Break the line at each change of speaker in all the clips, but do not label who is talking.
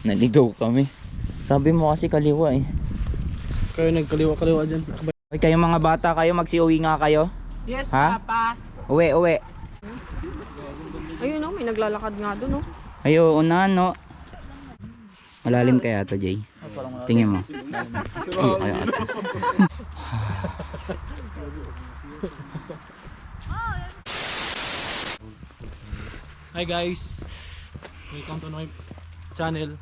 Naligaw kami. Sabi mo kasi kaliwa eh.
Kayo nagkaliwa-kaliwa dyan.
Hoy, kayo mga bata, kayo magsiuwi nga kayo?
Yes,
Ha?
Papa.
Uwi, uwi.
Ayun, may naglalakad nga doon, oh.
Ayo, unahan no. Malalim kaya to, Jay? Tingin mo. Uy, kaya ata.
Hi guys, welcome to my channel.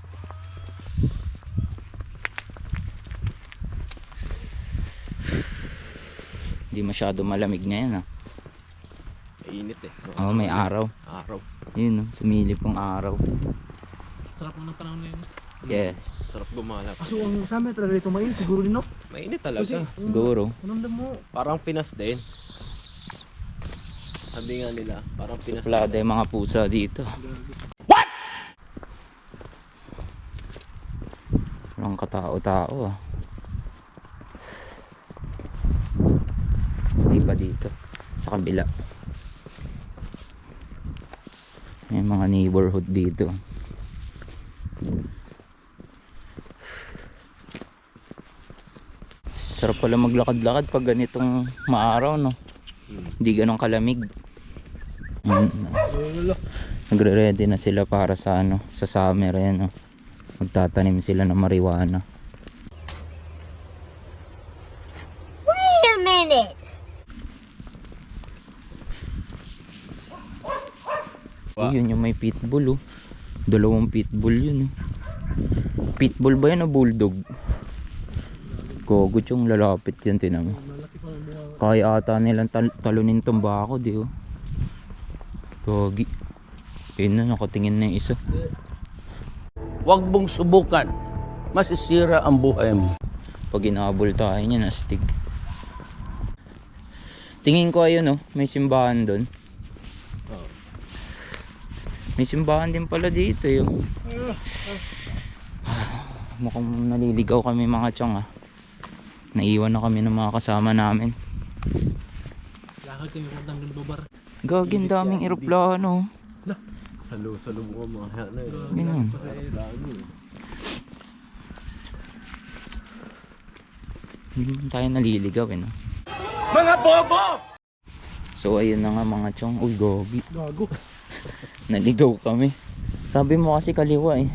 Hindi masyado malamig ngayon ah.
Mainit eh.
Oh, may araw.
Araw.
Yun, sumilip ang araw.
Sarap mo ng panahon na yun.
Yes.
Sarap gumala. Kaso ang sa amin talaga ito mainit siguro din no? Mainit talaga.
Siguro.
Anong mo? Parang Pinas din. Sabi nga nila, parang Pinas.
Suplada yung mga pusa dito. Walang katao-tao ah. Hindi pa dito. Sa kabila. May mga neighborhood dito. Sarap pala maglakad-lakad pag ganitong maaraw no. Hindi ganong kalamig. Nagre-ready na sila para sa ano, sa summer yan no. Magtatanim sila ng marijuana.
Wait a minute.
Wow. Yun yung may pitbull oh. Dalawang pitbull yun oh. Pitbull ba yan o bulldog? Gogot yung lalapit yan, tinan mo. Kaya ata nilang talunin tong bako di oh. Gogi. Yun na, nakatingin na yung isa.
Huwag mong subukan. Masisira ang buhay mo.
Pag inahabol tayo niya, nastig. Tingin ko ayun oh, may simbahan doon. May simbahan din pala dito yung. Mukhang naliligaw kami mga tiyang ah. Naiwan na kami ng mga kasama namin.
Lakad kayo kung ng babar.
Gagin daming eroplano.
Salo mo mga hana eh.
Ganun. Hindi naman tayo naliligaw eh no?
Mga bobo!
So ayun na nga mga tiyang. Uy gogi.
Gago.
Naligaw kami. Sabi mo kasi kaliwa eh.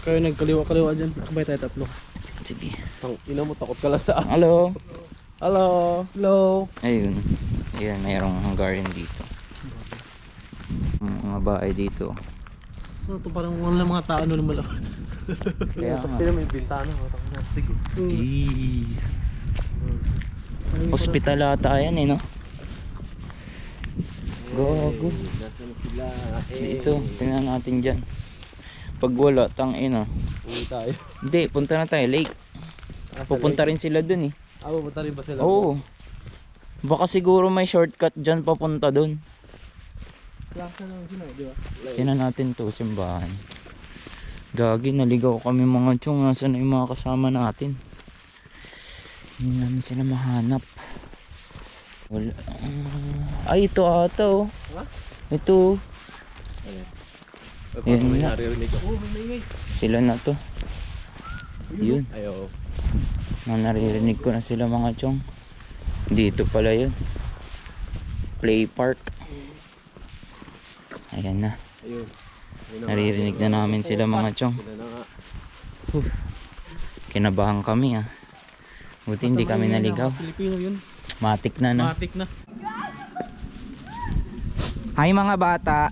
Kayo nagkaliwa-kaliwa dyan. Akabay tayo tatlo.
Sige.
Tang ina mo, takot ka lang sa aso.
Hello.
Hello. Hello.
Ayun. Ayan, mayroong Hungarian dito. Mga bahay dito.
Ano to, parang wala mga tao ano naman lang.
Kaya
Tapos
nga.
sila may bintana. Takot na astig eh.
Hospital ata yan eh no? Gago.
Nasaan na sila?
Dito, tingnan natin dyan. Pag wala, tangina.
Uwi tayo.
Hindi, punta na tayo, lake. Pupunta rin sila dun eh.
Pupunta rin ba sila?
Oo. Baka siguro may shortcut dyan papunta dun.
Klasa lang sila, di ba?
Tingnan natin to, simbahan. Gagi, naligaw kami mga tiyong. Nasaan na yung mga kasama natin? Hindi namin sila mahanap. Wala. Ay, ito ata oh. Ito.
Yan
Yan nga.
naririnig ako.
Sila na to. Yun.
Ayaw.
Naririnig ko na sila mga tiyong. Dito pala yun. Play park. Ayan na.
Ayun.
Naririnig na namin sila mga tiyong. Kinabahan kami ah. Buti hindi kami naligaw.
Pilipino yun.
Matik na no.
Matik na.
Hi mga bata.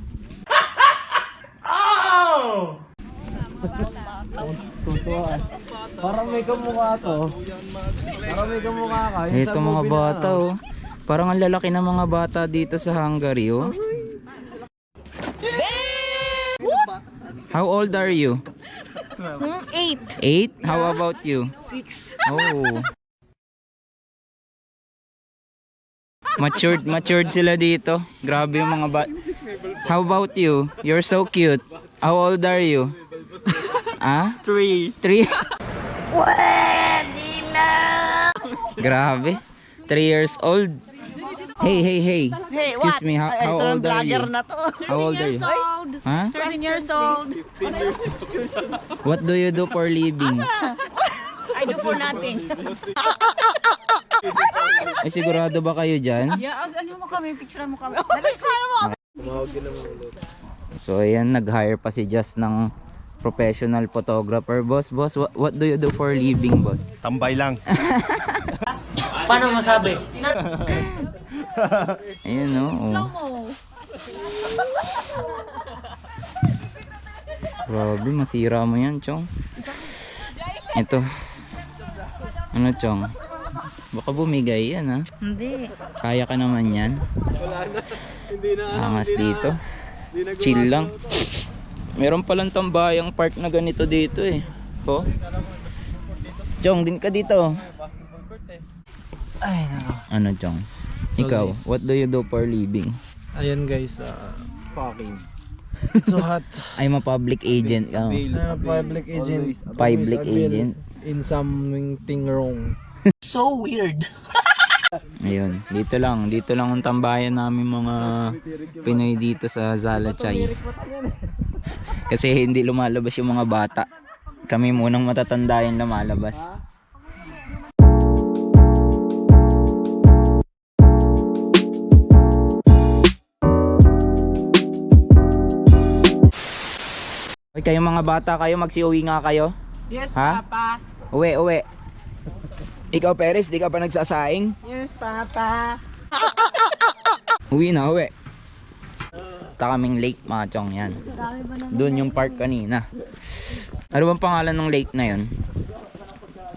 Tutuwa. Parang may kamukha to. Parang may kamukha ka. Yung
Ito
sa
mga
movie na
bata
ano.
oh. Parang ang lalaki ng mga bata dito sa Hungary oh. How old are you?
8.
8? How about you?
6.
Oh. Matured sila dito. Grabe yung mga How about you? You're so cute. How old are you? Ah?
3.
3?
Pwede na.
Grabe. 3 years old. Hey.
Hey,
Excuse me, how old are you?
na to.
How old are you?
Old.
Ha?
13 years old.
What do you do for living?
I do for nothing.
Ay, sigurado ba kayo dyan?
Yeah, ano mo kami, picturean mo kami. Picturean mo kami.
So ayan, nag-hire pa si Just ng professional photographer. Boss, what do you do for living, boss?
Tambay lang.
Ayun, no? Oh. Grabe, masira mo yan, Chong. Ito. Ano, Chong? Baka bumigay yan, ha?
Hindi.
Kaya ka naman yan. Angas dito. Chill lang. Meron palang tambayang park na ganito dito eh. Ho? Chong, din ka dito.
Ay, nako.
Ano, Chong?
So,
Ikaw,
guys,
what do you do for living?
Ayan guys, fucking. It's so hot.
I'm a public agent. Oh.
I'm a public agent.
Public
Always
agent.
In something wrong.
Ayun, dito lang ang tambayan namin mga Pinoy dito sa Zalachay. Kasi hindi lumalabas yung mga bata. Kami munang matatanda yung lumalabas. Hoy, kayong mga bata kayo, magsiuwi nga kayo.
Yes,
Ha?
Papa.
Uwi. Ikaw, Peres, di ka pa nagsasaing?
Yes, Papa.
Uwi na, uwi. Kaming lake, mga chong, yan. Doon yung park kanina. Ano bang pangalan ng lake na yun?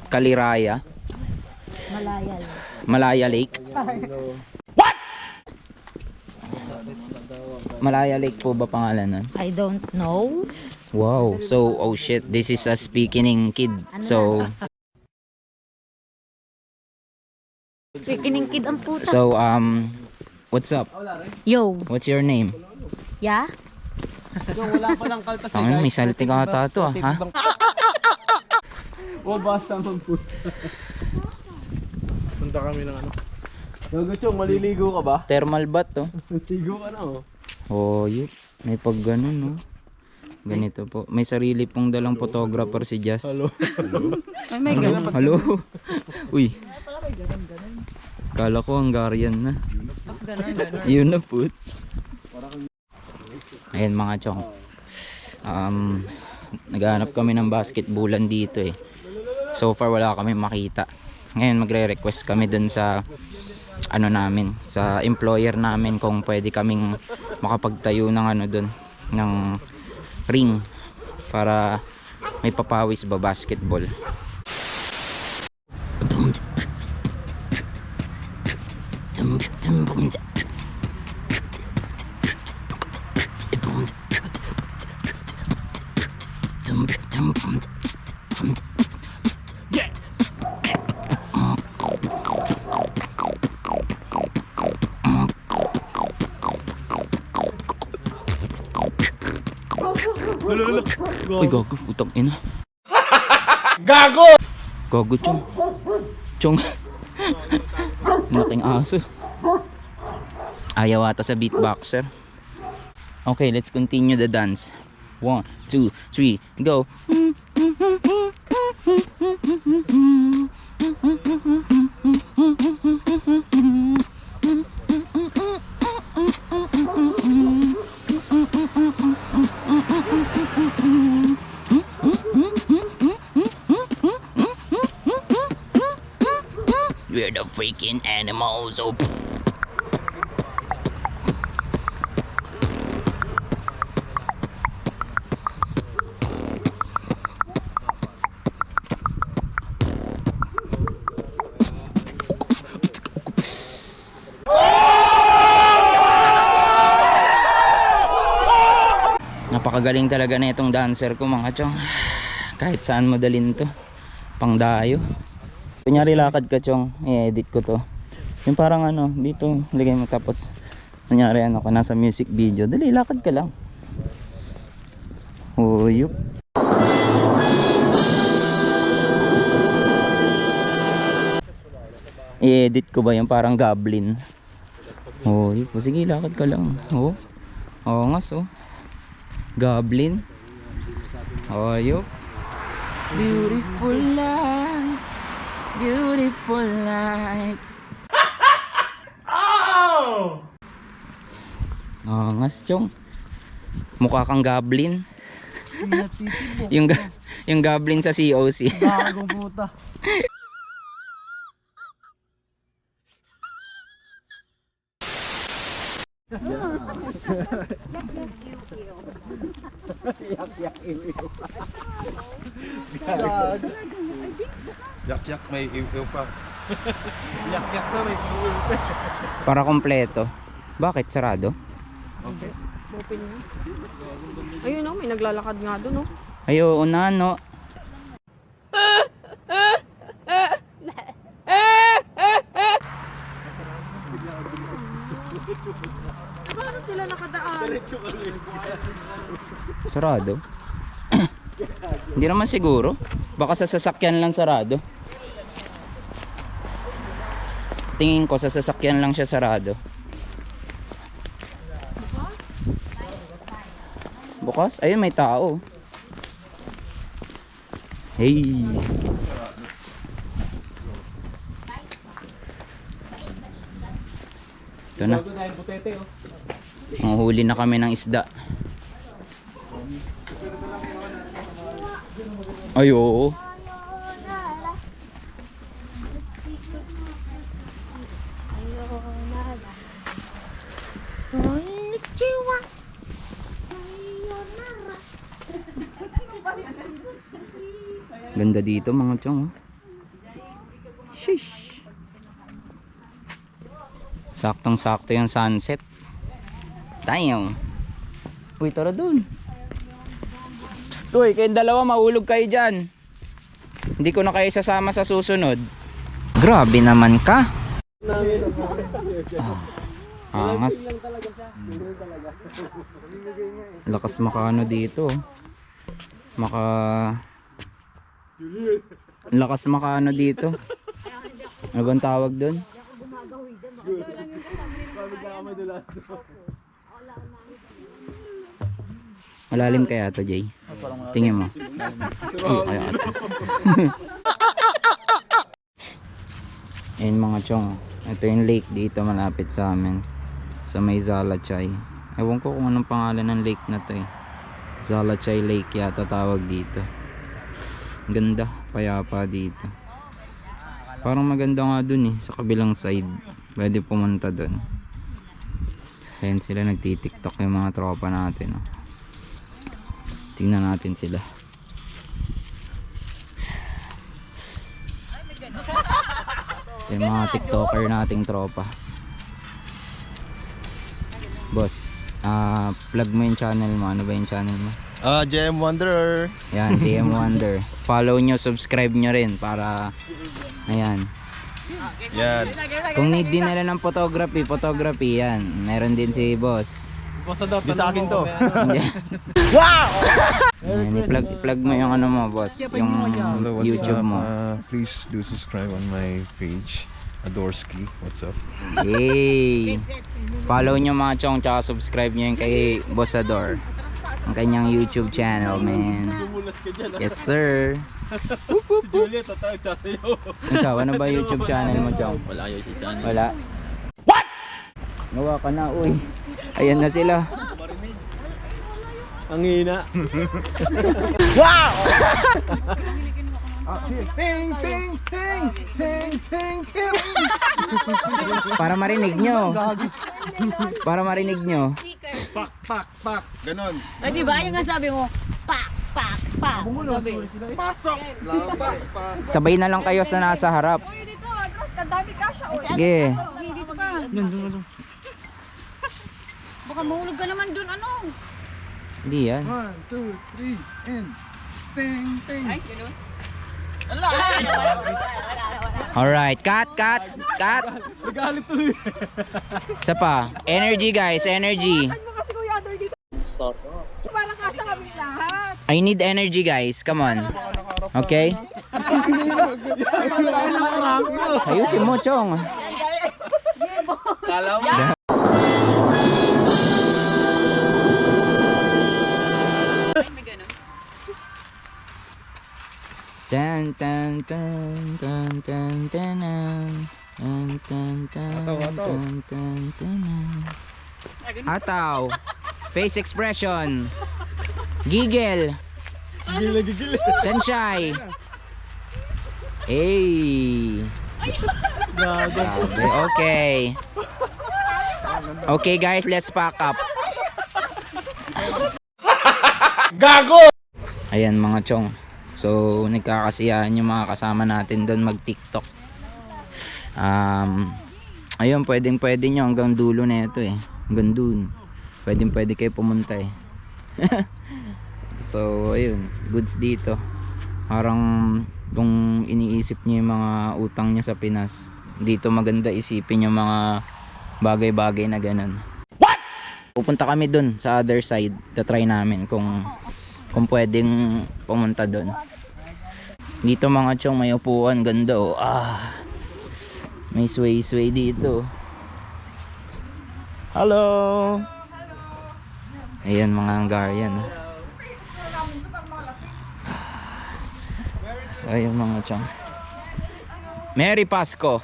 Kaliraya? Malaya Lake. What? Malaya Lake po ba pangalan nun?
I don't know.
Wow. So, oh shit, this is a speaking kid. So,
Pikining kid ang puta.
so, what's up?
Yo.
What's your name?
Yeah?
Ang may salty ka ata to, ha?
O basta magpunta. Punta kami ng ano. Gago Chong, maliligo ka ba?
Thermal bath, to.
Ligo ka na oh.
Oh, yun. May pag ganun, no? Ganito po. May sarili pong dalang photographer si Jazz.
Hello.
Hello. Uy. Kala ko Hungarian na. Yun na po. Ayan mga chong. Naghahanap kami ng basketballan dito eh. So far wala kami makita. Ngayon magre-request kami dun sa ano namin, sa employer namin kung pwede kaming makapagtayo ng ano dun, ng ring para may papawis ba basketball. Uy, gago, putang ina.
Gago!
Gago, Chong. Chong. Malaking aso. Ayaw ata sa beatboxer. Okay, let's continue the dance. 1, 2, 3, go. We're the freaking animals. Oh. Napakagaling talaga na itong dancer ko mga chong. Kahit saan mo dalhin to. Pangdayo. Kunyari lakad ka chong, i-edit ko to. Yung parang ano, dito lagay mo tapos kunyari ano ka nasa music video. Dali, lakad ka lang. Huyup. I-edit ko ba yung parang goblin? Huyup. Sige, lakad ka lang. Oh. Oo ngas oh. Goblin. Ayop. Beautiful life. Beautiful life. Angas, Chong. Mukha kang goblin. yung goblin sa COC.
Bagong puta.
Yak-yak, may iw-iw pa.
Yak-yak na may kuwil.
Para kompleto. Bakit sarado?
Ayun oh, may naglalakad nga doon oh.
Ay, oo na, no.
Paano sila nakadaan?
Sarado? Hindi naman siguro. Baka sa sasakyan lang sarado. Tingin ko sa sasakyan lang siya sarado. Bukas? Ayun, may tao. Hey. Ito na. Manghuli na kami ng isda. Ay, oo. Ganda dito mga chong. Sheesh. Saktong sakto yung sunset. Damn. Uy, tara dun. Psst, uy, kayong dalawa mahulog kayo dyan. Hindi ko na kayo sasama sa susunod. Grabe naman ka. Angas. Lakas makaano dito. Lakas makaano dito. Ano bang tawag doon? Malalim kaya to, Jay? Tingin mo. Ay, kaya ito. Ayun mga chong. Ito yung lake dito malapit sa amin. Sa may Zalachay. Ewan ko kung anong pangalan ng lake na to eh. Zalachay Lake yata tawag dito. Ganda, payapa dito. Parang maganda nga dun eh, sa kabilang side. Pwede pumunta dun. Ayan sila, nagtitiktok yung mga tropa natin. Oh. Tingnan natin sila. Yung mga tiktoker nating tropa. Boss, plug mo yung channel mo. Ano ba yung channel mo?
JM Wanderer.
Yan, JM Wonder. Follow nyo, subscribe nyo rin para ayan.
Yan.
Kung need din nila ng photography yan. Meron din si boss.
Di sa akin to.
Wow! Ayan, i-plug mo yung ano mo, boss. Yung
Hello, what's
YouTube
up?
mo.
Please do subscribe on my page. Adorski. What's up?
Yay! Follow nyo mga chong, tsaka subscribe nyo yung kay Boss Ador. Ang kanyang YouTube channel, man. Yes, sir. Ikaw, ano ba YouTube channel mo, chong? Wala YouTube channel. Wala? What? Gawa ka na, uy. Ayan na sila.
Ang hina. Ting ting ting ting ting ting.
Para marinig nyo. Para marinig nyo.
Pak, pak, pak. Ganon.
Ay, di ba? Yung nga sabi mo, pak, pak, pak. Sabi.
Pasok. Labas, pasok.
Sabay na lang kayo sa nasa harap.
Uy, dito, Andros, kadami ka siya.
Sige.
Dito ka. Baka mahulog ka naman dun, ano?
Hindi yan.
1, 2, 3, and ting, ting.
Ay, gano'n.
Alright, cut.
Nagalit tuloy.
Isa pa. Energy guys, energy.
Kasi Kuya Ador dito. Parang kasha kami lahat.
I need energy guys, come on. Okay? Ayusin mo, chong. Tan tan tan tan tan tan tan tan tan tan tan tan. Ataw. Face expression. Giggle.
Gigil.
Sunshine. Hey.
Gago.
Grabe. Okay. Okay guys, let's pack up.
Gago!
Ayan mga chong. So nagkakasiyahan yung mga kasama natin doon mag TikTok. Ayun, pwedeng nyo hanggang dulo na ito eh. Hanggang dun. Pwede kayo pumunta eh. So ayun, goods dito. Parang kung iniisip nyo yung mga utang nyo sa Pinas, dito maganda isipin yung mga bagay-bagay na ganun. What? Pupunta kami dun sa other side. Tatry namin kung pwedeng pumunta dun. Dito mga chong, may upuan, ganda oh. May sway dito. Hello. Ayan mga Hungarian. So ayun mga chong. Merry Pasko.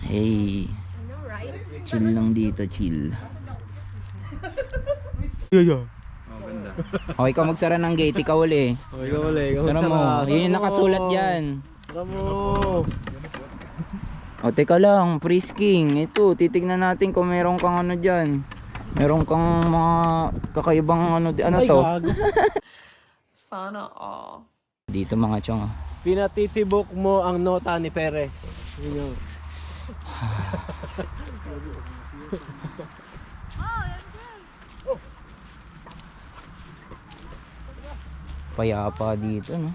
Hey. Chill lang dito, chill. Okay ka magsara ng gate, ikaw uli.
Ikaw ulit.
Sara mo. Yun yung nakasulat dyan.
Sara mo.
O teka lang, frisking. Ito, titignan natin kung meron kang ano dyan. Meron kang mga kakaibang ano to.
Gago.
Sana all.
Dito mga chong.
Pinatitibok mo ang nota ni Perez. Yun yun.
Payapa dito, no?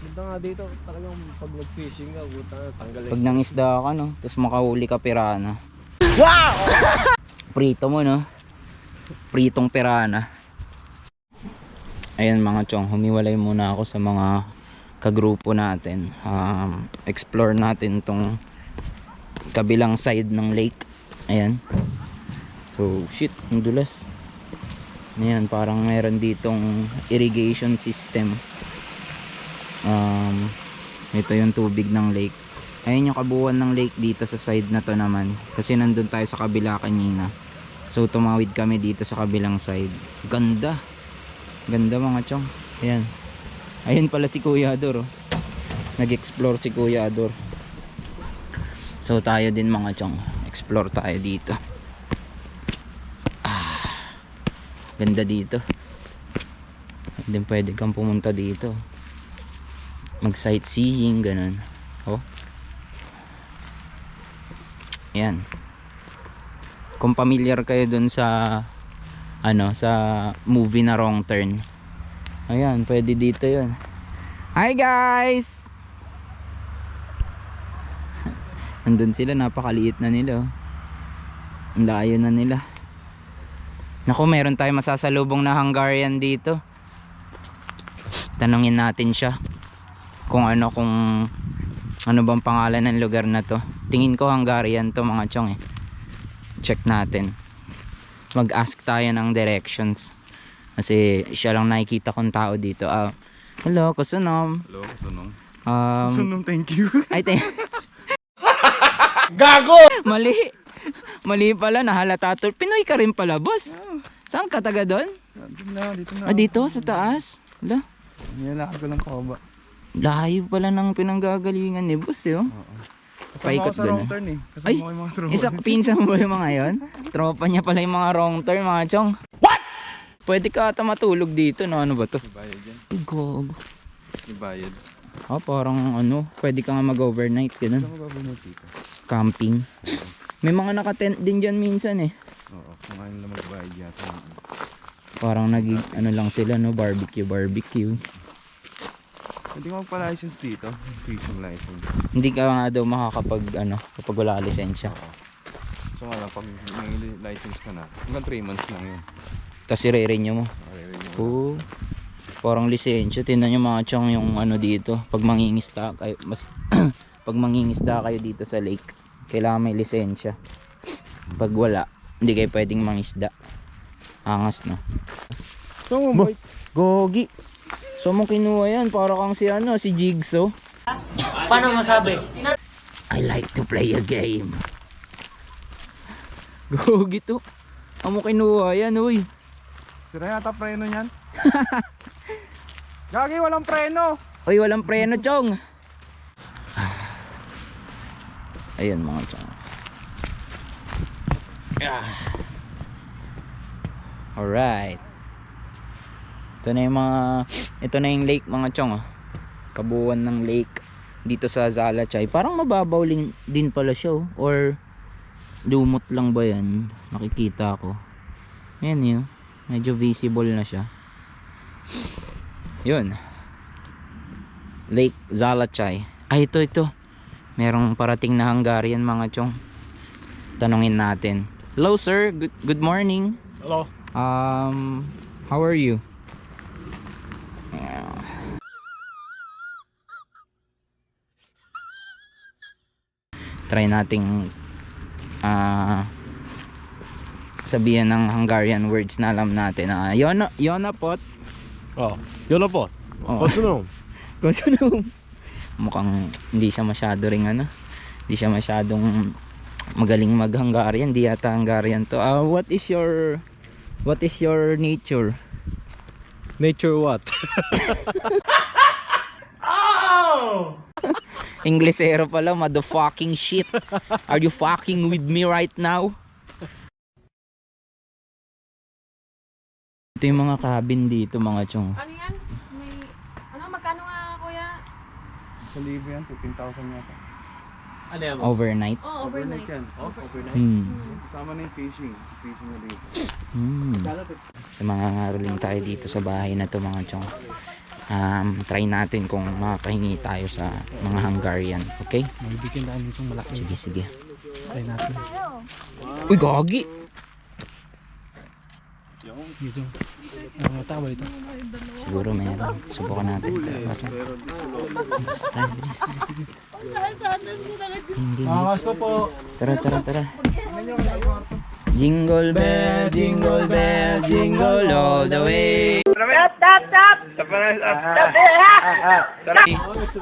Ganda nga dito, talagang pag nag-fishing ka, buta na, tanggal
Pag nangisda ka, no? Tapos makahuli ka pirana. Wow! Prito mo, no? Pritong pirana. Ayan mga chong, humiwalay muna ako sa mga kagrupo natin. Explore natin tong kabilang side ng lake. Ayan. So, shit, ang dulas. Ayan, parang meron ditong irrigation system. Ito yung tubig ng lake. Ayan yung kabuuan ng lake dito sa side na to naman. Kasi nandun tayo sa kabila kanina. So tumawid kami dito sa kabilang side. Ganda. Ganda mga chong. Ayan. Ayun pala si Kuya Ador. Nag-explore si Kuya Ador. So tayo din mga chong. Explore tayo dito. Ganda dito. Hindi pwede kang pumunta dito. Mag sightseeing ganun. Oh. Ayan. Kung familiar kayo dun sa sa movie na Wrong Turn. Ayan, pwede dito 'yon. Hi guys. Andun sila, napakaliit na nila. Ang layo na nila. Naku, meron tayong masasalubong na Hungarian dito. Tanungin natin siya kung ano bang pangalan ng lugar na to. Tingin ko Hungarian to mga chong eh. Check natin. Mag-ask tayo ng directions. Kasi siya lang nakikita kong tao dito. Hello, kusunom.
Hello, Sunong.
Sunong,
Thank you.
Ay,
Gago!
Mali pala, nahalata to. Pinoy ka rin pala, boss. Saan ka, taga doon?
Dito na.
Dito, sa taas. Hala,
Nilalakad ko lang pababa.
layo pala ng pinanggagalingan ni boss eh. Oh.
Kasama
Paikot
ako sa
doon,
wrong
ah.
turn eh. Kasama
Ay,
ko yung mga tropa.
Isa, pinsan mo ba yung mga yon? Tropa niya pala yung mga wrong turn, mga chong. What? Pwede ka ata matulog dito, no? Ano ba to?
Ibayad yan.
Ay, gogo.
Ibayad.
Parang pwede ka nga mag-overnight, ganun.
Saan mo babunod dito?
Camping. May mga naka-tent din dyan minsan eh.
Oo, kumain lang magbayad yata.
Parang lang sila, no? Barbecue.
Hindi ko magpa-license dito. Fishing license.
Hindi ka nga daw makakapag, kapag wala ka lisensya.
So nga lang, pag may license ka na, hanggang 3 months lang yun.
Tapos i-renew mo. Oo. Parang lisensya. Tingnan nyo mga chong yung dito. Pag mangingisda kayo, pag mangingisda kayo dito sa lake, kailangan may lisensya. Pag wala, hindi kayo pwedeng mangisda. Angas na.
Ito
Bo, gogi. So mo kinuha yan, para kang si ano, si Jigsaw.
Paano masabi?
I like to play a game. Gogi to. Amo kinuha yan, uy.
Sira yata preno niyan. Gagi, walang preno.
Uy, walang preno, chong. Ayan mga chong. Alright. Ito na yung lake mga chong, oh. Kabuuan ng lake dito sa Zalachay. Parang mababaw din pala siya, oh. Or lumot lang ba yan? Nakikita ko. Ayan yun. Medyo visible na siya. Yun. Lake Zalachay. Ay, ito. Merong parating na Hungarian mga chong. Tanungin natin. Hello sir, good morning.
Hello.
How are you? Try nating sabihan ng Hungarian words na alam natin. Yona pot.
Oh, yun na po.
Oh.
Konsunom.
Konsunom. Mukhang hindi siya masyado ring ano. Hindi siya masyadong magaling mag-Hungarian. Hindi yata Hungarian to. What is your nature?
Nature what?
Inglesero pala, motherfucking shit. Are you fucking with me right now? Ito yung mga cabin dito mga chong.
Ano yan? May... Ano? Magkano nga kuya?
Sa libo yan, 15,000 yata.
Ano yan?
Overnight.
Oh, overnight.
yan. Overnight. Kasama na yung fishing. Fishing na dito.
Sa mga ngaruling tayo dito sa bahay na to mga chong. Try natin kung makakahingi tayo sa mga Hungarian. Okay?
Magbigyan tayo nitong malaki.
Sige.
Try natin.
Uy, gagi!
Dito. Tama ito.
Siguro meron. Subukan natin. Pasok tayo, bilis. Hindi.
Makas ko po.
Tara. Jingle bell, jingle bell, jingle all the way.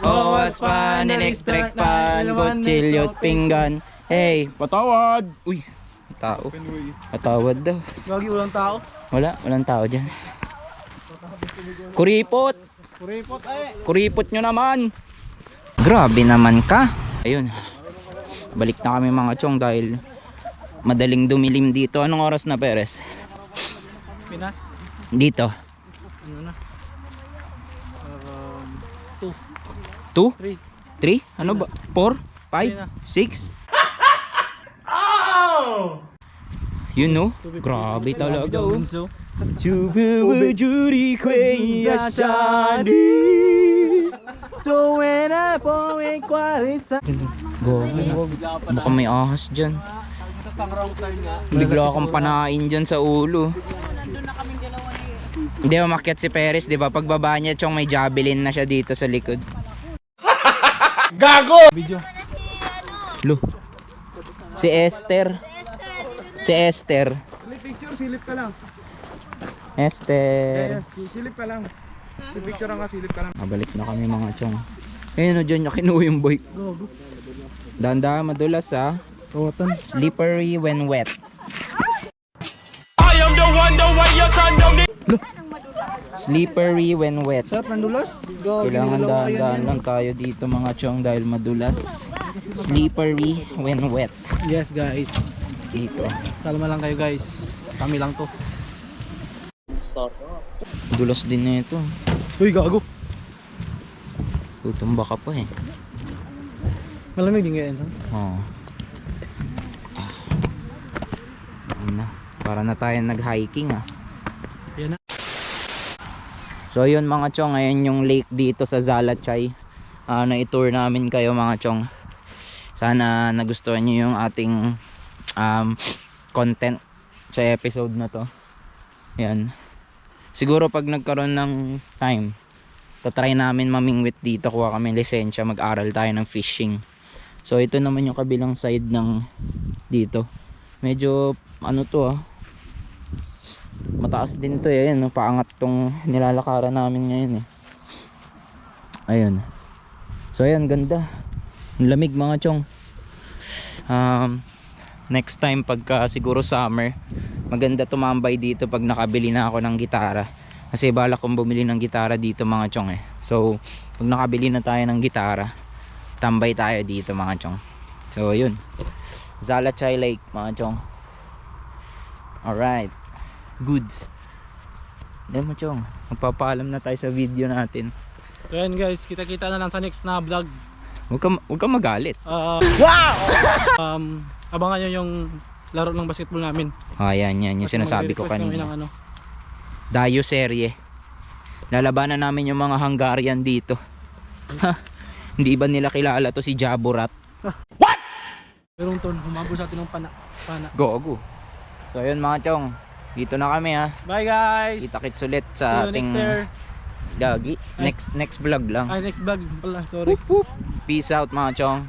Oh, was pan, electric pan, kutsilyo at pinggan. Hey, patawad! Uy, tao. Patawad daw.
Gagi, walang tao.
Walang tao dyan. Kuripot! Kuripot nyo naman! Grabe naman ka! Ayun. Balik na kami mga chong dahil madaling dumilim dito. Anong oras na, Perez?
Pinas.
Dito.
Ano na?
2? 3? Ano ba? 4? 5? 6? You know? Grabe talaga. Juri kuya shadi. So when I point quality. Baka may ahas dyan. Bigla akong panain dyan sa ulo. Hindi umakyat si Perez, di ba? Pagbaba niya, chong may javelin na siya dito sa likod.
Gago!
Video.
Lo. Si Esther.
Picture, silip ka lang.
Esther.
Silip ka lang. Picture nga, silip ka lang.
Mabalik na kami mga chong. Ayun o, dyan niya kinuha yung bike. Danda, madulas ha.
Otan.
Slippery when wet.
I am the one, the way your son don't need.
Slippery when wet.
Sarap ng dulas. Gagi,
Kailangan
nilalawa yan
dahan lang tayo dito mga chong dahil madulas. Slippery when wet.
Yes guys.
Dito.
Kalma lang kayo guys. Kami lang to.
Sarap.
Dulas din na ito.
Uy, gago.
Tutumba ka pa eh.
Malamig din ganyan.
Oo. Ayun na. Para na tayo nag-hiking ah.
Yan na.
So yun mga chong, ngayon yung lake dito sa Zalachay. Na-tour namin kayo mga chong. Sana nagustuhan nyo yung ating content sa episode na to. Yan. Siguro pag nagkaroon ng time, tatry namin mamingwit dito. Kuha kami lisensya, mag-aral tayo ng fishing. So ito naman yung kabilang side ng dito. Medyo ano to Mataas din to eh. Ayan, no? Paangat tong nilalakaran namin ngayon eh. Ayun. So ayan, ganda. Ang lamig mga chong. Next time pagka siguro summer, maganda tumambay dito pag nakabili na ako ng gitara. Kasi balak kong bumili ng gitara dito mga chong eh. So pag nakabili na tayo ng gitara, tambay tayo dito mga chong. So yun, Zalachay Lake mga chong. Alright, goods. Ayan mo chong, magpapaalam na tayo sa video natin.
So yan guys, kita-kita na lang sa next na vlog.
Huwag ka magalit.
Abangan nyo yung laro ng basketball namin.
Yan yung sinasabi ko kanina. Dayo serye. Lalabanan namin yung mga Hungarian dito. Hindi ba nila kilala to si Jaborat?
Pero ton, humabol sa atin ng pana.
Gogo. So yun mga chong, dito na kami ha.
Bye guys!
Kita-kits ulit
See
sa
you
ating
next year.
Gagi. Next vlog lang.
Next vlog pala, sorry.
Peace out mga chong.